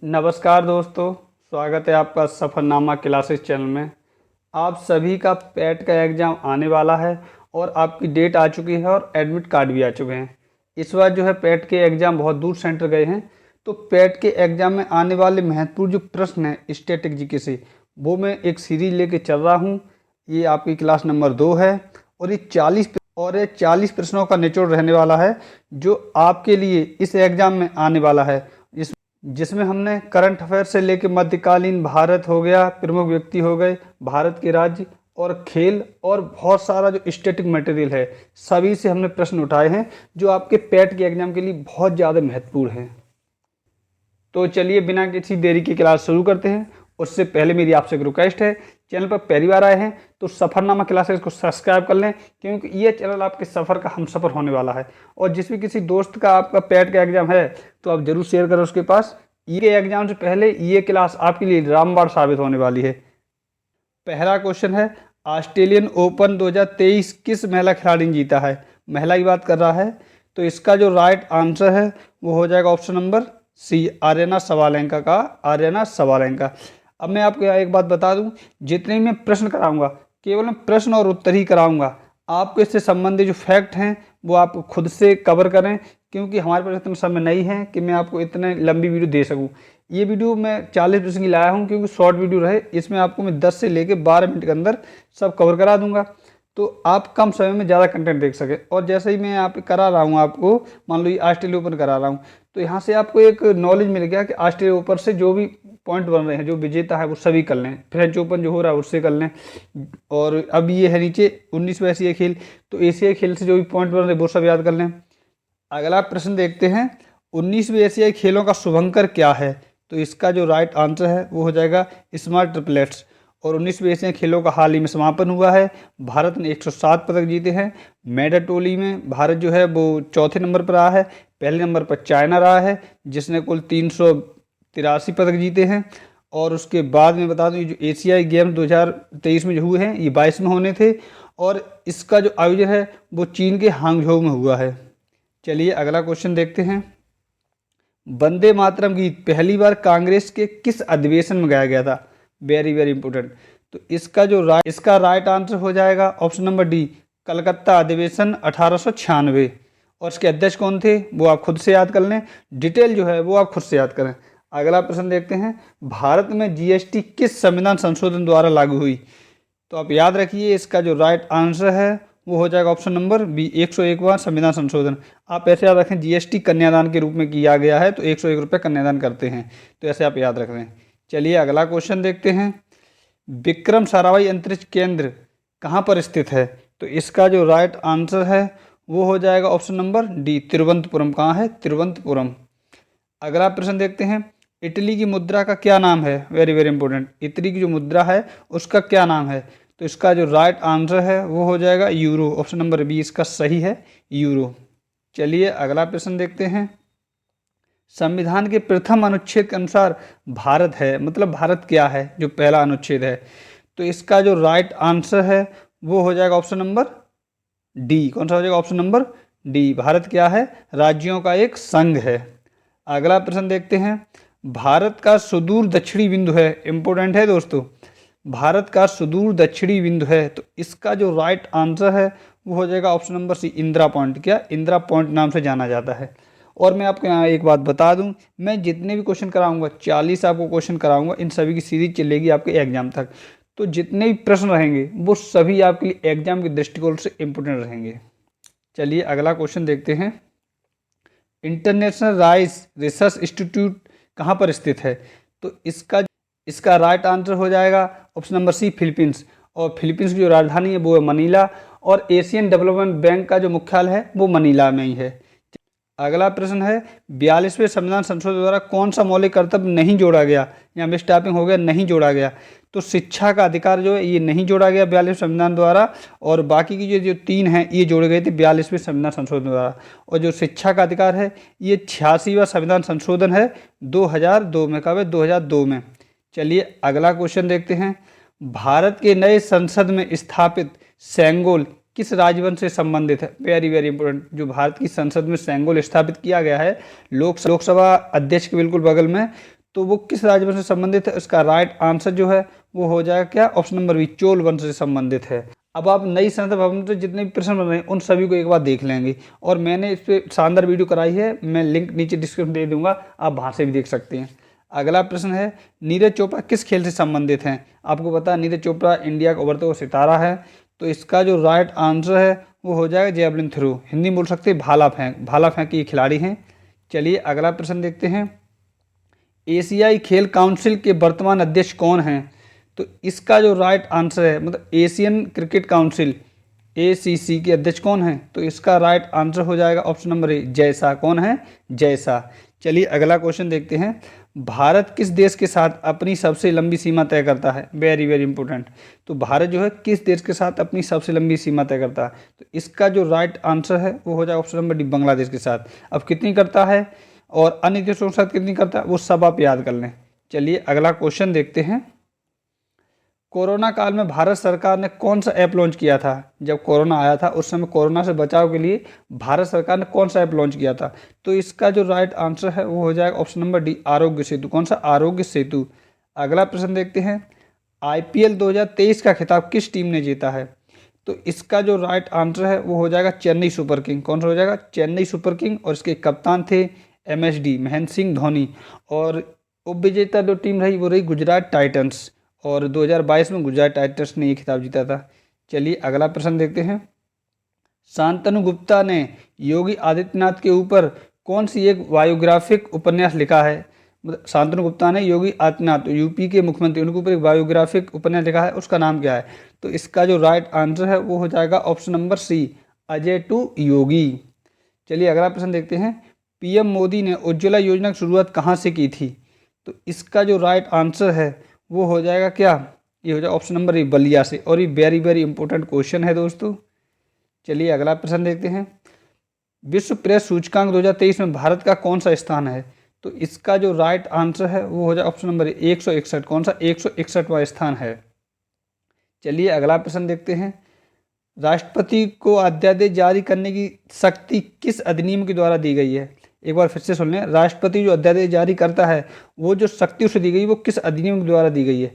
नमस्कार दोस्तों, स्वागत है आपका सफ़रनामा क्लासेस चैनल में। आप सभी का पैट का एग्ज़ाम आने वाला है और आपकी डेट आ चुकी है और एडमिट कार्ड भी आ चुके हैं। इस बार जो है पैट के एग्ज़ाम बहुत दूर सेंटर गए हैं, तो पैट के एग्ज़ाम में आने वाले महत्वपूर्ण जो प्रश्न हैं स्टैटिक जीके से, वो मैं एक सीरीज लेके चल रहा हूँ। ये आपकी क्लास नंबर 2 है और ये 40 प्रश्नों का निचोड़ रहने वाला है जो आपके लिए इस एग्ज़ाम में आने वाला है। जिसमें हमने करंट अफेयर से लेकर मध्यकालीन भारत हो गया, प्रमुख व्यक्ति हो गए, भारत के राज्य और खेल और बहुत सारा जो स्टैटिक मटेरियल है, सभी से हमने प्रश्न उठाए हैं जो आपके पैट के एग्जाम के लिए बहुत ज़्यादा महत्वपूर्ण हैं। तो चलिए बिना किसी देरी की क्लास शुरू करते हैं। उससे पहले मेरी आपसे एक रिक्वेस्ट है, चैनल पर पहली बार आए हैं तो सफ़रनामा क्लासेस को सब्सक्राइब कर लें, क्योंकि ये चैनल आपके सफ़र का हम सफ़र होने वाला है। और जिस भी किसी दोस्त का आपका पैट का एग्जाम है तो आप जरूर शेयर करें उसके पास। ये एग्जाम से पहले ये क्लास आपके लिए रामबाण साबित होने वाली है। पहला क्वेश्चन है, ऑस्ट्रेलियन ओपन 2023 किस महिला खिलाड़ी ने जीता है? महिला की बात कर रहा है, तो इसका जो राइट आंसर है वो हो जाएगा option number C, Aryna Sabalenka. अब मैं आपको यहाँ एक बात बता दूं, जितने मैं प्रश्न कराऊंगा केवल मैं प्रश्न और उत्तर ही कराऊंगा। आपको इससे संबंधित जो फैक्ट हैं वो आप खुद से कवर करें, क्योंकि हमारे पास इतना समय नहीं है कि मैं आपको इतने लंबी वीडियो दे सकूं। ये वीडियो मैं 40 मिनट की लाया हूं क्योंकि शॉर्ट वीडियो रहे। इसमें आपको मैं 10 से लेकर 12 मिनट के अंदर सब कवर करा दूंगा, तो आप कम समय में ज़्यादा कंटेंट देख सकें। और जैसे ही मैं यहाँ पे करा रहा हूँ आपको, मान लो ये ऑस्ट्रेलिया ओपन करा रहा हूँ, तो यहाँ से आपको एक नॉलेज मिल गया कि ऑस्ट्रेलिया ओपन से जो भी पॉइंट बन रहे हैं, जो विजेता है वो सभी कर लें। फ्रेंच ओपन जो हो रहा है उससे कर लें। और अब ये है नीचे 19वें एशियाई खेल, तो एशियाई खेल से जो भी पॉइंट बन रहे हैं वो सब याद कर लें। अगला प्रश्न देखते हैं, 19वीं एशियाई खेलों का शुभंकर क्या है? तो इसका जो राइट आंसर है वो हो जाएगा स्मार्ट ट्रिपलेट्स। और 19वीं एशियाई खेलों का हाल ही में समापन हुआ है। भारत ने 107 पदक जीते हैं। मेडाटोली में भारत जो है वो चौथे नंबर पर रहा है। पहले नंबर पर चाइना रहा है जिसने कुल 383 पदक जीते हैं। और उसके बाद में बता दूं, जो एशियाई गेम 2023 में जो हुए हैं ये 22 में होने थे, और इसका जो आयोजन है वो चीन के हांगझोउ में हुआ है। चलिए अगला क्वेश्चन देखते हैं, वंदे मातरम गीत पहली बार कांग्रेस के किस अधिवेशन में गाया गया था? Very very important. तो इसका राइट आंसर हो जाएगा ऑप्शन नंबर डी, कलकत्ता अधिवेशन 1896। और इसके अध्यक्ष कौन थे वो आप खुद से याद कर लें, डिटेल जो है वो आप खुद से याद करें। अगला प्रश्न देखते हैं, भारत में जीएसटी किस संविधान संशोधन द्वारा लागू हुई? तो आप याद रखिए इसका जो राइट आंसर है वो हो जाएगा ऑप्शन नंबर बी, 101वां संविधान संशोधन। आप ऐसे याद रखें, जीएसटी कन्यादान के रूप में किया गया है, तो 101 रुपये कन्यादान करते हैं, तो ऐसे आप याद रख लें। चलिए अगला क्वेश्चन देखते हैं, विक्रम साराभाई अंतरिक्ष केंद्र कहाँ पर स्थित है? तो इसका जो राइट आंसर है वो हो जाएगा ऑप्शन नंबर डी, तिरुवनंतपुरम। कहाँ है? तिरुवनंतपुरम। अगला प्रश्न देखते हैं, इटली की मुद्रा का क्या नाम है? वेरी वेरी इंपॉर्टेंट, इटली की जो मुद्रा है उसका क्या नाम है? तो इसका जो राइट आंसर है वो हो जाएगा यूरो। ऑप्शन नंबर बी इसका सही है, यूरो। चलिए अगला प्रश्न देखते हैं, संविधान के प्रथम अनुच्छेद के अनुसार भारत है, मतलब भारत क्या है, जो पहला अनुच्छेद है? तो इसका जो राइट आंसर है वो हो जाएगा ऑप्शन नंबर डी। कौन सा हो जाएगा? Option number D. भारत क्या है? राज्यों का एक संघ है। अगला प्रश्न देखते हैं, भारत का सुदूर दक्षिणी बिंदु है, इंपॉर्टेंट है दोस्तों, भारत का सुदूर दक्षिणी बिंदु है, तो इसका जो राइट आंसर है वो हो जाएगा option number C, Indira Point. क्या? इंदिरा पॉइंट नाम से जाना जाता है। और मैं आपको यहाँ एक बात बता दूं, मैं जितने भी क्वेश्चन कराऊंगा 40 आपको क्वेश्चन कराऊंगा, इन सभी की सीरीज चलेगी आपके एग्जाम तक। तो जितने भी प्रश्न रहेंगे वो सभी आपके लिए एग्जाम के दृष्टिकोण से इम्पोर्टेंट रहेंगे। चलिए अगला क्वेश्चन देखते हैं, इंटरनेशनल राइस रिसर्च इंस्टीट्यूट कहाँ पर स्थित है? तो इसका राइट आंसर हो जाएगा ऑप्शन नंबर सी, फिलीपींस। और फिलीपींस की जो राजधानी है वो है मनीला, और एशियन डेवलपमेंट बैंक का जो मुख्यालय है वो मनीला में ही है। अगला प्रश्न है, 42वें संविधान संशोधन द्वारा कौन सा मौलिक कर्तव्य नहीं जोड़ा गया? या मिस टाइपिंग हो गया, नहीं जोड़ा गया। तो शिक्षा का अधिकार जो है ये नहीं जोड़ा गया 42वें संविधान द्वारा, और बाकी की जो 3 हैं ये जोड़े गए थे 42वें संविधान संशोधन द्वारा। और जो शिक्षा का अधिकार है ये 86वां संविधान संशोधन है 2002 में। कब है? 2002 में। चलिए अगला क्वेश्चन देखते हैं, भारत के नए संसद में स्थापित सेंगोल किस राजवंश से संबंधित है? वेरी वेरी इंपॉर्टेंट, जो भारत की संसद में सेंगोल स्थापित किया गया है लोकसभा अध्यक्ष के बिल्कुल बगल में, तो वो किस राजवंश से संबंधित है? इसका राइट आंसर जो है वो हो जाएगा क्या? ऑप्शन नंबर बी, चोल वंश से संबंधित है। अब आप नई संसद भवन से जितने भी प्रश्न बन रहे हैं उन सभी को एक बार देख लेंगे, और मैंने इस पर शानदार वीडियो कराई है, मैं लिंक नीचे डिस्क्रिप्शन दे दूंगा, आप वहाँ से भी देख सकते हैं। अगला प्रश्न है, नीरज चोपड़ा किस खेल से संबंधित हैं? आपको पता है नीरज चोपड़ा इंडिया का उभरता हुआ सितारा है, तो इसका जो राइट आंसर है वो हो जाएगा जेवलिन थ्रो, हिंदी में बोल सकते हैं भाला फेंक ये खिलाड़ी हैं। चलिए अगला प्रश्न देखते हैं, एशियाई खेल काउंसिल के वर्तमान अध्यक्ष कौन हैं? तो इसका जो राइट आंसर है, मतलब एशियन क्रिकेट काउंसिल ACC के अध्यक्ष कौन हैं? तो इसका राइट आंसर हो जाएगा option number A, Jay Shah. कौन है? जय शाह। चलिए अगला क्वेश्चन देखते हैं, भारत किस देश के साथ अपनी सबसे लंबी सीमा तय करता है? Very very important. तो भारत जो है किस देश के साथ अपनी सबसे लंबी सीमा तय करता है? तो इसका जो राइट आंसर है वो हो जाएगा ऑप्शन नंबर डी, बांग्लादेश के साथ। अब कितनी करता है और अन्य देशों के साथ कितनी करता है वो सब आप याद कर लें। चलिए अगला क्वेश्चन देखते हैं, कोरोना काल में भारत सरकार ने कौन सा ऐप लॉन्च किया था? जब कोरोना आया था उस समय कोरोना से बचाव के लिए भारत सरकार ने कौन सा ऐप लॉन्च किया था? तो इसका जो राइट आंसर है वो हो जाएगा option number D, Aarogya Setu. कौन सा? आरोग्य सेतु। अगला प्रश्न देखते हैं, IPL 2023 का खिताब किस टीम ने जीता है? तो इसका जो राइट आंसर है वो हो जाएगा चेन्नई सुपर किंग। कौन सा हो जाएगा? Chennai super king. और इसके कप्तान थे MSD, महेंद्र सिंह धोनी। और उपविजेता जो टीम रही वो रही गुजरात टाइटंस, और 2022 में गुजरात टाइटंस ने ये खिताब जीता था। चलिए अगला प्रश्न देखते हैं, शांतनु गुप्ता ने योगी आदित्यनाथ के ऊपर कौन सी एक बायोग्राफिक उपन्यास लिखा है? मतलब शांतनु गुप्ता ने योगी आदित्यनाथ यूपी के मुख्यमंत्री उनके ऊपर एक बायोग्राफिक उपन्यास लिखा है, उसका नाम क्या है? तो इसका जो राइट आंसर है वो हो जाएगा option number C, Ajay to Yogi. चलिए अगला प्रश्न देखते हैं, PM मोदी ने उज्ज्वला योजना की शुरुआत कहाँ से की थी? तो इसका जो राइट आंसर है वो हो जाएगा क्या? ये हो जाएगा ऑप्शन नंबर ए, बलिया से। और ये वेरी वेरी इंपॉर्टेंट क्वेश्चन है दोस्तों। चलिए अगला प्रश्न देखते हैं, विश्व प्रेस सूचकांक 2023 में भारत का कौन सा स्थान है? तो इसका जो राइट आंसर है वो हो जाए ऑप्शन नंबर ए, 161। कौन सा? 161वां स्थान है। चलिए अगला प्रश्न देखते हैं, राष्ट्रपति को अध्यादेश जारी करने की शक्ति किस अधिनियम के द्वारा दी गई है? एक बार फिर से सुन लें, राष्ट्रपति जो अध्यादेश जारी करता है वो जो शक्ति उसे दी गई वो किस अधिनियम के द्वारा दी गई है?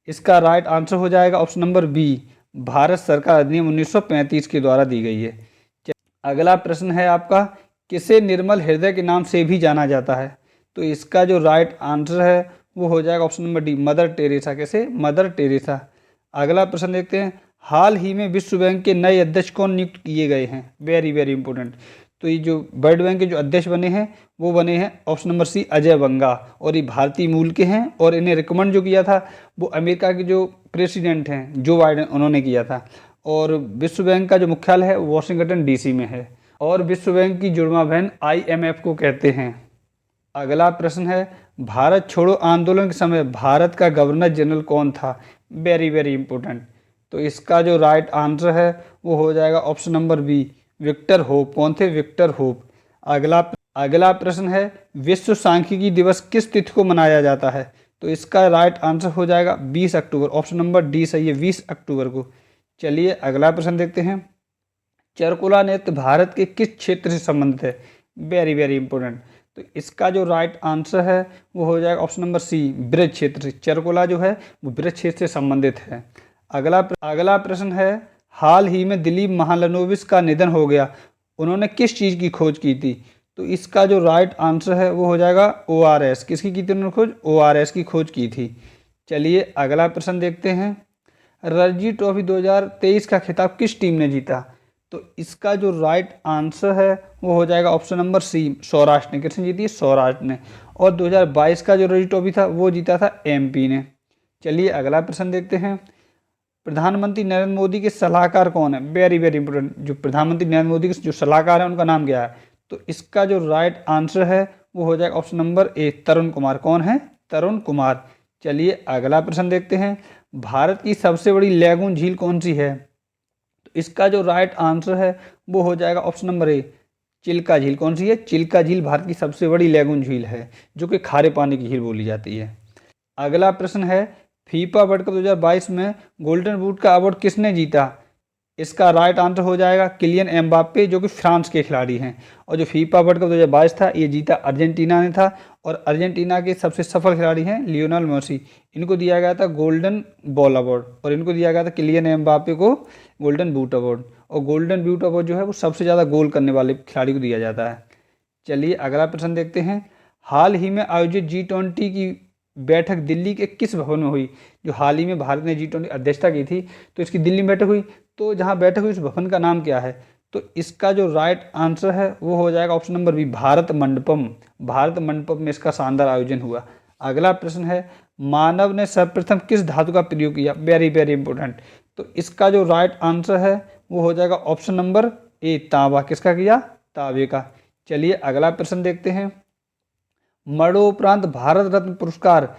इसका राइट आंसर हो जाएगा ऑप्शन नंबर बी, भारत सरकार अधिनियम 1935 के द्वारा दी गई है। अगला प्रश्न है आपका, किसे निर्मल हृदय के नाम से भी जाना जाता है? तो इसका जो राइट आंसर है वो हो जाएगा option number D, mother Teresa. कैसे? Mother Teresa. अगला प्रश्न देखते हैं, हाल ही में विश्व बैंक के नए अध्यक्ष कौन नियुक्त किए गए हैं? Very very important. तो ये जो वर्ल्ड बैंक के जो अध्यक्ष बने हैं वो बने हैं ऑप्शन नंबर सी, अजय बंगा। और ये भारतीय मूल के हैं, और इन्हें रिकमेंड जो किया था वो अमेरिका के जो प्रेसिडेंट हैं जो बाइडेन, उन्होंने किया था। और विश्व बैंक का जो मुख्यालय है वॉशिंगटन DC में है, और विश्व बैंक की जुड़वा बहन IMF को कहते हैं। अगला प्रश्न है, भारत छोड़ो आंदोलन के समय भारत का गवर्नर जनरल कौन था? Very very important. तो इसका जो राइट आंसर है वो हो जाएगा option number B, Victor Hope. कौन थे? Victor Hope. अगला प्रश्न है, विश्व सांख्यिकी दिवस किस तिथि को मनाया जाता है? तो इसका राइट आंसर हो जाएगा 20 अक्टूबर। ऑप्शन नंबर डी सही है, 20 अक्टूबर को। चलिए अगला प्रश्न देखते हैं, चरकुला नृत्य भारत के किस क्षेत्र से संबंधित है? Very very important. तो इसका जो राइट आंसर है वो हो जाएगा ऑप्शन नंबर सी, ब्रज क्षेत्र से। चरकुला जो है वो ब्रज क्षेत्र से संबंधित है। अगला प्रश्न है, हाल ही में दिलीप महालनोबिस का निधन हो गया, उन्होंने किस चीज़ की खोज की थी? तो इसका जो राइट आंसर है वो हो जाएगा ORS। किसकी की थी उन्होंने खोज? ORS की खोज की थी। चलिए अगला प्रश्न देखते हैं, रणजी ट्रॉफी 2023 का खिताब किस टीम ने जीता? तो इसका जो राइट आंसर है वो हो जाएगा ऑप्शन नंबर सी, सौराष्ट्र ने। किसने जीती? सौराष्ट्र ने। और 2022 का जो रणजी ट्रॉफी था वो जीता था MP ने। चलिए अगला प्रश्न देखते हैं, प्रधानमंत्री नरेंद्र मोदी के सलाहकार कौन है? Very very important. जो प्रधानमंत्री नरेंद्र मोदी के जो सलाहकार हैं उनका नाम क्या है? तो इसका जो राइट आंसर है वो हो जाएगा ऑप्शन नंबर ए, तरुण कुमार। कौन है? तरुण कुमार। चलिए अगला प्रश्न देखते हैं, भारत की सबसे बड़ी लैगून झील कौन सी है? तो इसका जो राइट आंसर है वो हो जाएगा ऑप्शन नंबर ए, चिल्का झील। कौन सी है? चिल्का झील भारत की सबसे बड़ी लैगून झील है, जो कि खारे पानी की झील बोली जाती है। अगला प्रश्न है, फीफा वर्ल्ड कप 2022 में गोल्डन बूट का अवार्ड किसने जीता? इसका राइट आंसर हो जाएगा किलियन एम्बाप्पे, जो कि फ्रांस के खिलाड़ी हैं। और जो फीफा वर्ल्ड कप 2022 था ये जीता अर्जेंटीना ने था, और अर्जेंटीना के सबसे सफल खिलाड़ी हैं लियोनेल मेसी। इनको दिया गया था गोल्डन बॉल अवार्ड, और इनको दिया गया था किलियन एम्बाप्पे को गोल्डन बूट अवार्ड। और गोल्डन बूट अवार्ड जो है वो सबसे ज़्यादा गोल करने वाले खिलाड़ी को दिया जाता है। चलिए अगला प्रश्न देखते हैं। हाल ही में आयोजित G20 की बैठक दिल्ली के किस भवन में हुई? जो हाल ही में भारत ने G20 अध्यक्षता की थी तो इसकी दिल्ली में बैठक हुई, तो जहाँ बैठक हुई उस भवन का नाम क्या है? तो इसका जो राइट आंसर है वो हो जाएगा option number B, Bharat Mandapam. Bharat Mandapam में इसका शानदार आयोजन हुआ। अगला प्रश्न है, मानव ने सर्वप्रथम किस धातु का प्रयोग किया? Very very important. तो इसका जो राइट आंसर है वो हो जाएगा ऑप्शन नंबर ए, तांबा। किसका किया? तांबे का। चलिए अगला प्रश्न देखते हैं। मरणोपरांत भारत रत्न पुरस्कार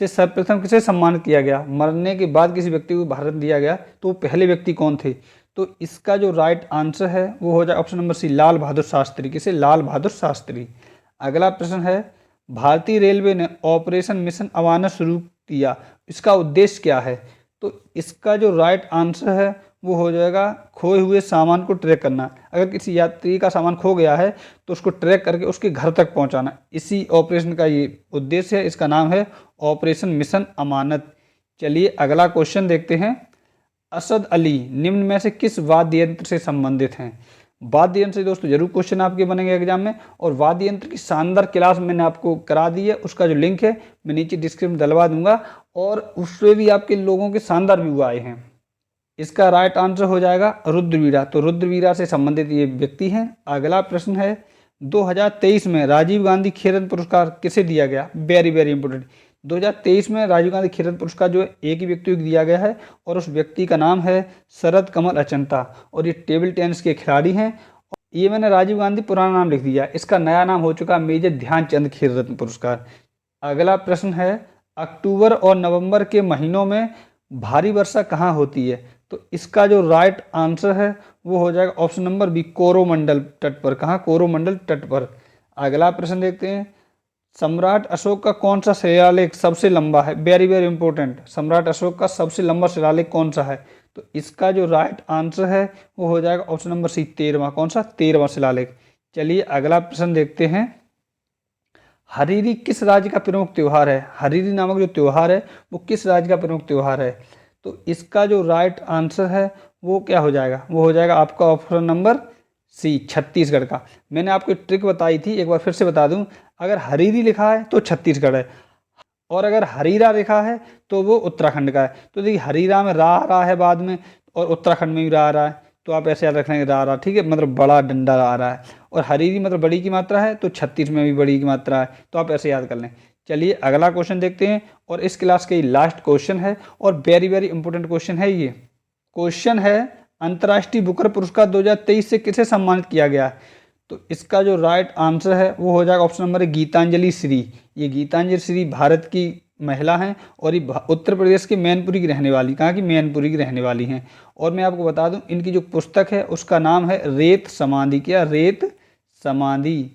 से सर्वप्रथम किसे सम्मानित किया गया? मरने के बाद किसी व्यक्ति को भारत दिया गया तो वो पहले व्यक्ति कौन थे? तो इसका जो राइट आंसर है वो हो जाए ऑप्शन नंबर सी, लाल बहादुर शास्त्री। किसे? लाल बहादुर शास्त्री। अगला प्रश्न है, भारतीय रेलवे ने ऑपरेशन मिशन अमानत शुरू किया, इसका उद्देश्य क्या है? तो इसका जो राइट आंसर है वो हो जाएगा खोए हुए सामान को ट्रैक करना। अगर किसी यात्री का सामान खो गया है तो उसको ट्रैक करके उसके घर तक पहुंचाना, इसी ऑपरेशन का ये उद्देश्य है। इसका नाम है ऑपरेशन मिशन अमानत। चलिए अगला क्वेश्चन देखते हैं। असद अली निम्न में से किस वाद्य यंत्र से संबंधित हैं? वाद्य यंत्र से दोस्तों जरूर क्वेश्चन आपके बनेंगे एग्जाम में, और वाद्य यंत्र की शानदार क्लास मैंने आपको करा दी है, उसका जो लिंक है मैं नीचे डिस्क्रिप्शन में डलवा दूंगा, और उससे भी आपके लोगों के शानदार व्यू आए हैं। इसका राइट आंसर हो जाएगा रुद्रवीरा। तो रुद्रवीरा से संबंधित ये व्यक्ति हैं। अगला प्रश्न है, 2023 में राजीव गांधी खेल रत्न पुरस्कार किसे दिया गया? Very very important. 2023 में राजीव गांधी खेल रत्न पुरस्कार जो है एक ही व्यक्ति को दिया गया है, और उस व्यक्ति का नाम है शरद कमल अचंता, और ये टेबल टेनिस के खिलाड़ी हैं। ये मैंने राजीव गांधी पुराना नाम लिख दिया, इसका नया नाम हो चुका मेजर ध्यानचंद खेल रत्न पुरस्कार। अगला प्रश्न है, अक्टूबर और नवंबर के महीनों में भारी वर्षा कहाँ होती है? तो इसका जो राइट आंसर है वो हो जाएगा ऑप्शन नंबर बी, कोरोमंडल तट पर। कहाँ? कोरोमंडल तट पर। अगला प्रश्न देखते हैं। सम्राट अशोक का कौन सा शिलालेख सबसे लंबा है? Very very important. सम्राट अशोक का सबसे लंबा शिलालेख कौन सा है? तो इसका जो राइट आंसर है वो हो जाएगा ऑप्शन नंबर सी, 13वां। कौन सा? 13वां शिलालेख। चलिए अगला प्रश्न देखते हैं। हरीरी किस राज्य का प्रमुख त्यौहार है? हरीरी नामक जो त्यौहार है वो किस राज्य का प्रमुख त्यौहार है? तो इसका जो राइट आंसर है वो क्या हो जाएगा? वो हो जाएगा आपका ऑप्शन नंबर सी, छत्तीसगढ़ का। मैंने आपको ट्रिक बताई थी, एक बार फिर से बता दूं। अगर हरीरी लिखा है तो छत्तीसगढ़ है, और अगर हरीरा लिखा है तो वो उत्तराखंड का है। तो देखिए हरीरा में रा आ रहा है बाद में, और उत्तराखंड में भी रा आ रहा है, तो आप ऐसे याद रख लेंगे रा आ रहा, ठीक है, मतलब बड़ा डंडा आ रहा है। और हरीरी मतलब बड़ी की मात्रा है, तो 36 में भी बड़ी की मात्रा है, तो आप ऐसे याद कर लें। चलिए अगला क्वेश्चन देखते हैं, और इस क्लास का लास्ट क्वेश्चन है, और वेरी वेरी इंपॉर्टेंट क्वेश्चन है ये। क्वेश्चन है, अंतर्राष्ट्रीय बुकर पुरस्कार 2023 से किसे सम्मानित किया गया? तो इसका जो राइट आंसर है वो हो जाएगा ऑप्शन नंबर गीतांजलि श्री। ये गीतांजलि श्री भारत की महिला हैं, और ये उत्तर प्रदेश के मैनपुरी की रहने वाली, कहाँ की? मैनपुरी की रहने वाली हैं। और मैं आपको बता दूं इनकी जो पुस्तक है उसका नाम है रेत समाधि। क्या? रेत समाधि।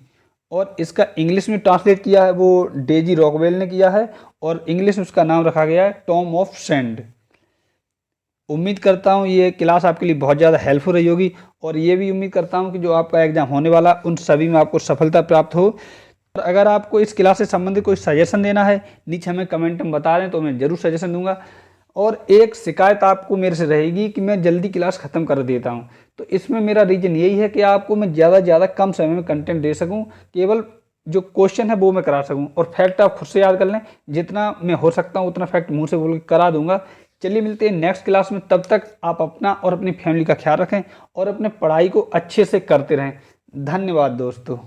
और इसका इंग्लिश में ट्रांसलेट किया है वो डेजी रॉकवेल ने किया है, और इंग्लिश में उसका नाम रखा गया है टॉम ऑफ सैंड। उम्मीद करता हूँ ये क्लास आपके लिए बहुत ज़्यादा हेल्पफुल रही होगी, और ये भी उम्मीद करता हूँ कि जो आपका एग्जाम होने वाला उन सभी में आपको सफलता प्राप्त हो। और अगर आपको इस क्लास से संबंधित कोई सजेशन देना है नीचे हमें कमेंट में बता दें, तो मैं ज़रूर सजेशन दूंगा। और एक शिकायत आपको मेरे से रहेगी कि मैं जल्दी क्लास ख़त्म कर देता हूँ, तो इसमें मेरा रीज़न यही है कि आपको मैं ज़्यादा से ज़्यादा कम समय में कंटेंट दे सकूँ, केवल जो क्वेश्चन है वो मैं करा सकूँ, और फैक्ट आप खुद से याद कर लें। जितना मैं हो सकता हूँ उतना फैक्ट मुँह से बोल के करा दूंगा। चलिए मिलते हैं नेक्स्ट क्लास में, तब तक आप अपना और अपनी फैमिली का ख्याल रखें, और अपने पढ़ाई को अच्छे से करते रहें। धन्यवाद दोस्तों।